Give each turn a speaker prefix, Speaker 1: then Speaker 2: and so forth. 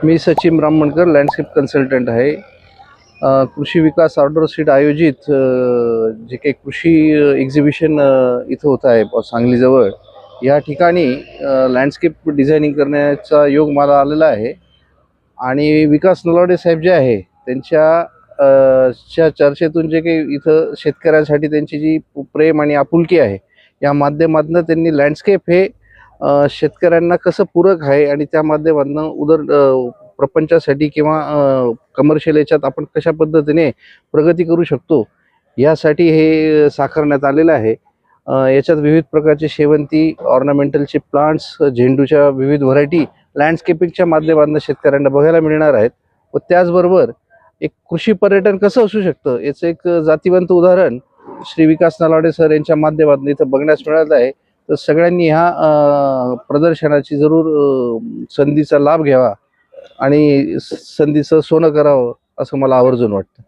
Speaker 1: मी Sachin Brahmankar landscape consultant आहे. कृषी विकास order seat आयोजित जे काही कृषी एक्झिबिशन इथं होत आहे सांगलीजवळ, या ठिकाणी लँडस्केप डिझायनिंग करण्याचा योग मला आलेला आहे. आणि विकास नलावडे साहेब जे आहे त्यांच्या चर्चेतून जे काही इथं शेतकऱ्यांसाठी त्यांची जी प्रेम आणि आपुलकी आहे, या माध्यमातून त्यांनी लँडस्केप हे शेतकऱ्यांना कसं पूरक आहे आणि त्या माध्यमातून प्रपंचासाठी किंवा कमर्शियल याच्यात आपण कशा पद्धतीने प्रगती करू शकतो, यासाठी हे साकारण्यात आलेलं आहे. याच्यात विविध प्रकारचे शेवंती, ऑर्नामेंटलचे प्लांट्स, झेंडूच्या विविध व्हरायटी लँडस्केपिंगच्या माध्यमातून शेतकऱ्यांना बघायला मिळणार आहेत. व त्याचबरोबर एक कृषी पर्यटन कसं असू शकतं याचं एक जातिवंत उदाहरण श्री विकास नलावडे सर यांच्या माध्यमातून इथं बघण्यास मिळालं आहे. तर सगळ्यांनी ह्या प्रदर्शनाची जरूर संधीचा लाभ घ्यावा आणि संधीचं सोनं करावं असं मला आवर्जून वाटतं.